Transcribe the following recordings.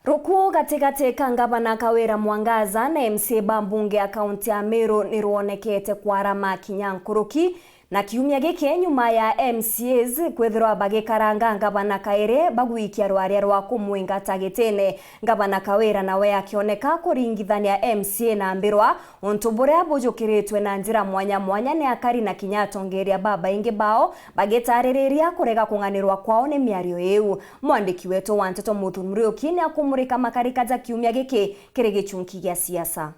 Rukuo gatigati ka Gavana Kawira Mwangaza na MCA Bambunge ya kaunti ya MERU ni ruonekete kwarama kinyankuruki na kiumia giki nyuma ya MCAs kwithirwa bagikaranga Gavana Kaire bagwikia rwaria rwa kumwingata gitene. Gavana Kawira nawe akioneka kuringithania MCA na mbirwa untu buria bujukiritwe na njira mwanya mwanya ni akari na kinyatongeria baba ingi bao bagitaririria kurega kunganirwa kwao ni miario iu. Mwandiki wetu wa Nteto Muthuri ni akumurika makarika za kiumia giki kiri Gichunki gya siasa.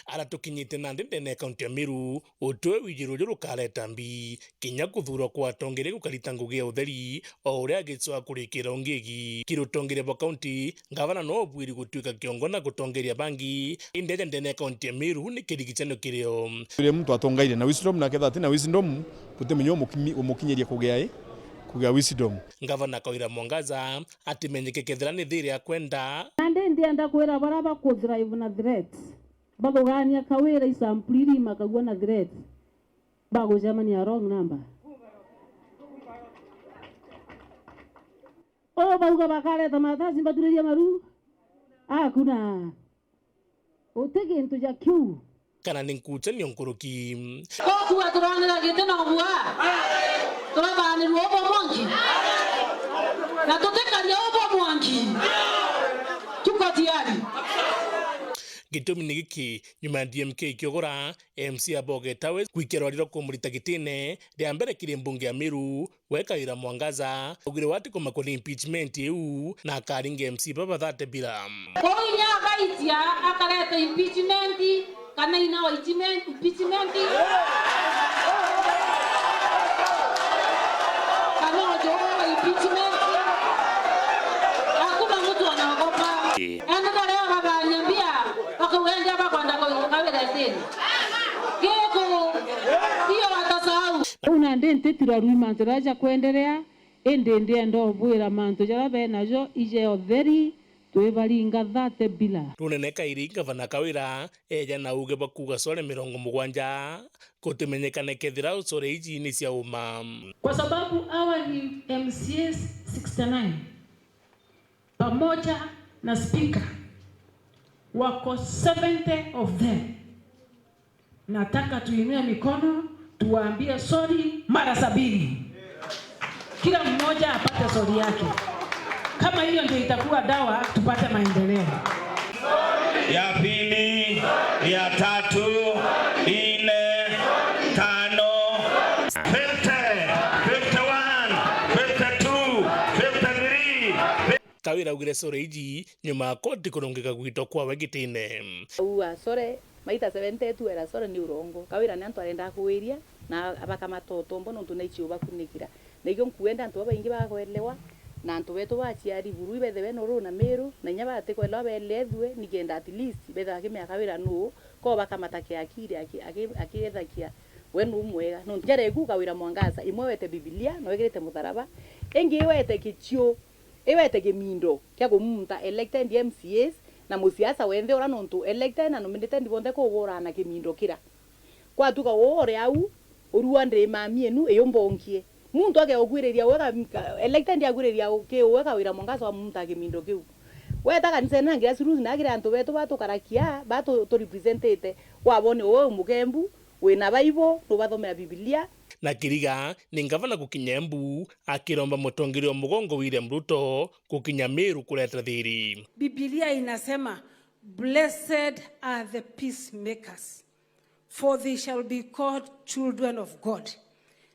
Aratukinyite na ndene kaunti ya MERU utwe wijiruje rukareta mbi kinya kuthurwa kwa tongere gukarita ngugi ya utheri o uria gitswa kurikira ungigi kirutongere bo kaunti Gavana no bwiri gutuika kiongona gutongeria bangi indeje ndene kaunti ya MERU ni kirigicano kirio ule mtu atongaire na wisdom na ketha tina wisdom putemenyo umukinyeria kugia wisdom. Gavana Kawira Mwangaza atimenyeke kethira ni thiri akwenda ndienda kwira baraba ku drive na threat bagogania Kawira isampuliri makagwa na threat bago jamani ya wrong number bago bakale tamatazi mbaturia maru kuna utege into ya Q kana ninkuche ni onkuruki ko kuwa turonera gete na bua toba ni robo mongi na totekalia robo mongi tuko tayari gitumi ni giki nyuma DMK ikiogora MC aboge tawe kwikero riro kumurita gitine ria mbere kiri mbunge ya MERU Kawira Mwangaza ugire wati kuma kwa impeachment eu na akaringe MC baba thate bila ko inya gaitia akareta impeachment kana ina impeachment kana jo impeachment hakuna mtu anaogopa enda leo baba nyambia wakaenda hapa kwenda kwa Kawira tena keko hiyo watasahau una ndentetira ruima turaja kuendelea endende ndo bwira manto jara bena jo ije otheri twebaringa thate bila runeneka iri Gavana Kawira eja na uge bakuga sore 70 kutumenyekane kethira usore iji ni cia uma kwa sababu hawa ni MCAs 69 pamoja na speaker wako 70 of them. Nataka tuinue mikono tuwaambie sorry mara 70. Kila mmoja apate sorry yake. Kama hiyo ndio itakuwa dawa tupate maendeleo. Ya pili, ya tatu, 4, 5, 53. Kawira ugire sore iji nyuma koti kurungika gwito kwa wegitine sore maita 70 tu era sore ni urongo Kawira ni antu arenda kuwiria na abaka matoto mbono tunaichio bakunikira na igyo nkuenda antu baingi bagoelewa na antu betu bachiari buru bethe beno na MERU na nyaba ate kwela belethwe nigenda at least betha kimya Kawira no ko baka matake akiri akiethakia wenu mwega no njare ku Kawira Mwangaza imwe wete Biblia no wegirite mutharaba engi wete kichio iwete gimindo kya kumunta elected MCAs na musiasa wende ora nontu elected na nominate ndibonde ko wora na gimindo kira kwa tuka wore au oruande mami enu eyombonkie muntu age ogwireria wega elected agwireria ke wega Kawira Mwangaza wa munta gimindo kiu weta kanise na ngira siruzi na gira antu beto batukarakia bato to representete wabone wo mukembu wena baibo no bathomera Biblia na kiriga ni Gavana gukinya Embu akiromba mutongeri wa mugongo William Ruto gukinya MERU kuleta thiri. Biblia inasema blessed are the peacemakers for they shall be called children of God.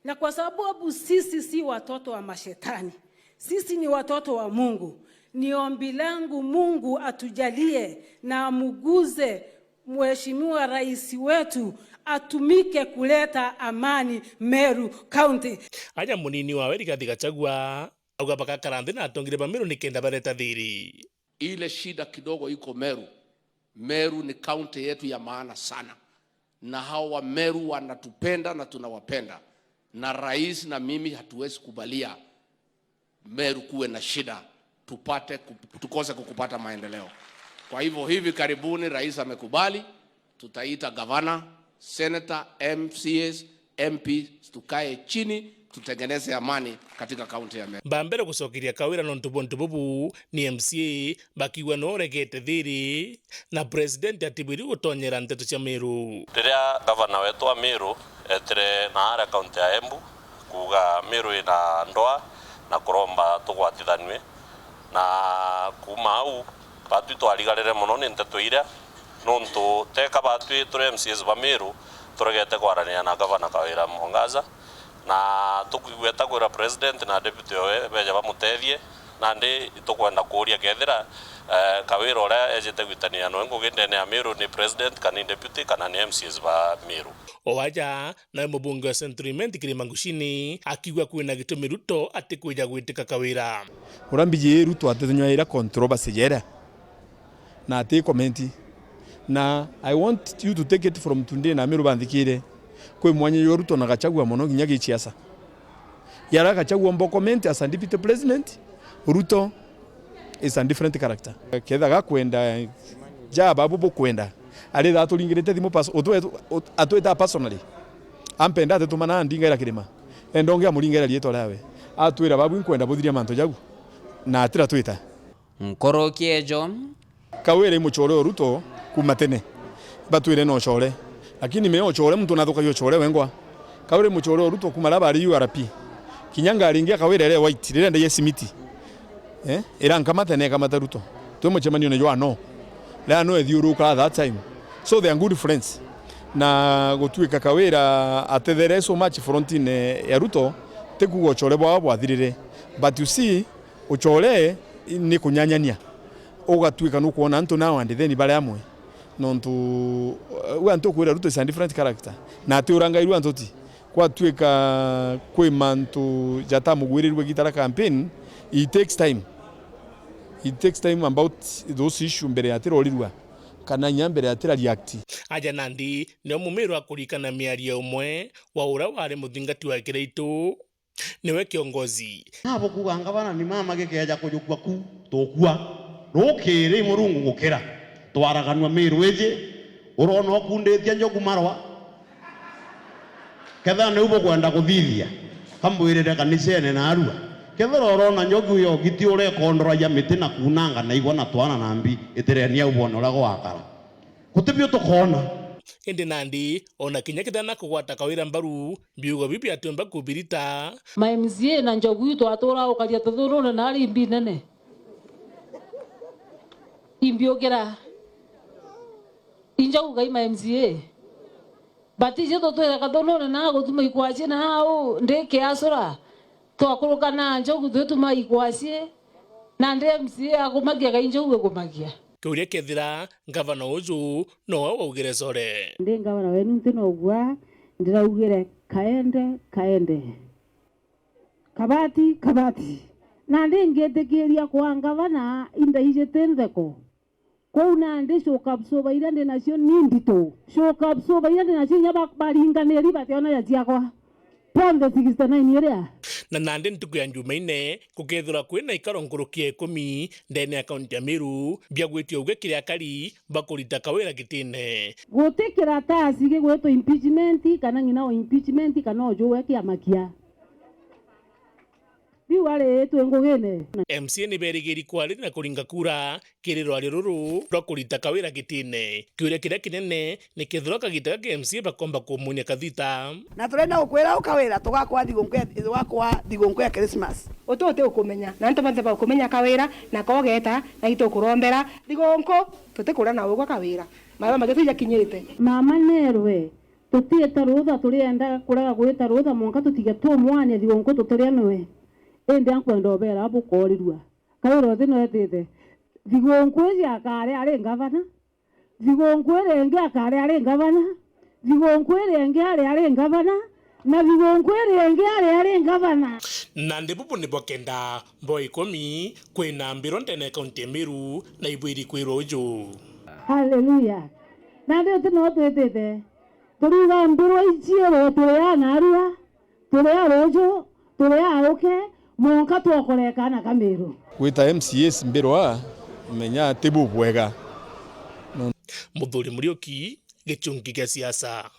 Na kwa sababu sisi si watoto wa mashetani, sisi ni watoto wa Mungu. Ni ombi langu Mungu atujalie na amuguze Mheshimiwa Rais wetu atumike kuleta amani MERU County. Aja munini wa Rigathi Gachagua auga baka karande na atongire ba MERU nikenda bareta thiri. Ile shida kidogo iko MERU. MERU ni county yetu ya maana sana. Na hao wa MERU wanatupenda na tunawapenda. Na rais na mimi hatuwezi kubalia MERU kuwe na shida tukose kukupata maendeleo. Kwa hivyo hivi karibuni rais amekubali tutaita gavana, senator, MCAs, MPs tukae chini tutengeneze amani katika kaunti ya Meru. Bambere gucokeria kawira no ntubu ni MCA bakiwa no regete THIIRI na president atibiri gutonyera nteto cia Meru. Riria gavana wetu wa Meru etere na ara kaunti ya Embu kuga Meru ina ndoa na kuromba tugwatithanwe na kuma au batu twarigarire muno ni nteto ira nontu teka batu turi MCAs ba Meru turegete kwarania na gavana Kawira Mwangaza na tukwigweta kwira president na deputy we beja bamutethie na ndi tukwenda kuria kethira Kawira ora ejete gwitania no ngugindene ya Meru ni president kana deputy kana ni MCAs ba Meru. Owaja na mubunge wa Centriment Kilimangushini akiwa kwina gitumi Ruto ati kwija gwitika Kawira. Urambije Ruto atenywa ira controversy jera na ati comment na I want you to take it from today na Meru bandikire kwe mwanya yo Ruto na Gachagua mono ginya gichiasa yara Gachagua mbo comment as a deputy president. Ruto is a different character ketha gakwenda ja babu kwenda ali that ulingirete thimo pass atweta personally ampenda atetumana ndingaira kirima endonge amulingaira lieto lawe atwira babu nkwenda buthiria manto jagu na atira twita nkorokie John Kawira muchore Ruto kumatene batwire no chore lakini meo chore mtu nathuka yo chore wengwa Kawira muchore Ruto kumala bari URP kinyanga alingia Kawira ile white ile ndiye simiti era nkamatene kamata Ruto twe muchemanio ne yo no la no ethiuruka that time so they are good friends na gutwika Kawira athethere so much frontine ya Ruto tekugo chore bwa bwathirire but you see uchore ni kunyanyania ugatwika no kuona antu now and then bare amwe nontu we antu kwira Ruto is a different character na ati urangairu antoti kwa twika kwe mantu jata mugwirirwe gitara campaign it takes time about those issues mbere atirorirwa kana nyambere atira react aja nandi no mumeru akurikana miaria umwe wa ura wari muthingati wa kireitu niwe kiongozi abo kuganga bana ni mama gekeja kujukwa ku tokua rokere murungu gukira twaraganwa Meru eje urona okundethia njogu marwa ketha ne ubo kwenda kuthithia kambwirire kanisene na arua ketha urona njogu yo giti ure kondora ya miti na kunanga na igwa na twana na mbi eterenia ubona urago wakara kutibio tukona indi nandi ona kinya kithana kugwata Kawira mbaru biugo bibi atumba kubirita ma MCA na njogu itu atura ukaria tuthurune na ari mbi nene imbiogera injogu gai ma MCA batije to twera kathurune na gutuma ikwacie na hau ndike asura twakuruka na njogu twetuma ikwacie na ndi MCA akumagia gai njogu kumagia kuria kethira gavana uju no waugire sore ndi gavana wenu ntino gwa ndiraugire kaende kabati na ndi ngetikiria kwa gavana inda ije tendeko kuna ndi shoka absoba ira ndi nacio nindito shoka absoba ira ndi nacio nyaba baringaneri bationa ya jiakwa ponde 69 area na nandi ntuku ya Jumaine kukethura kwina ikaro ngurukie 10 ndene ya kaunti ya Meru biagwitio uge kiria kari bakurita Kawira gitine gutikira tasi gigweto impeachment kana ngina o impeachment kana ojuwe kiamakia biwale twengugene MCA ni berigiri kwari na kuringa kura kiriro ari ruru kurita Kawira gitine kiure kiria kinene ni kethura kagita ka MCA bakomba kumunya kathita na turenda ukwira ukawira tugakwa thigonko ya Christmas utote ukumenya na ntobanze ba ukumenya Kawira na kogeta na ito kurombera thigonko tutikura na ugwa Kawira mara magetija kinyirite mama nerwe tutieta rutha turienda kuraga gwita rutha monka tutiga tumwane thigonko tuturianwe ende ankwenda obera abu korirwa Kawira thino etete thigonko ya kare ari gavana thigonko renge akare ari gavana thigonko renge ari gavana na thigonko renge ari gavana na ndibubu ni bokenda boy 10 kwina mbiro ndene kaunti Meru na ibwiri kwirojo haleluya na ndio tino twetete turuga mbiro ichiero tuya narua tuya rojo tuya oke monka twokoreka na Kameru gwita MCAs mbirwa menya tibu bwega muthuri Muriuki Gichunki kia siasa.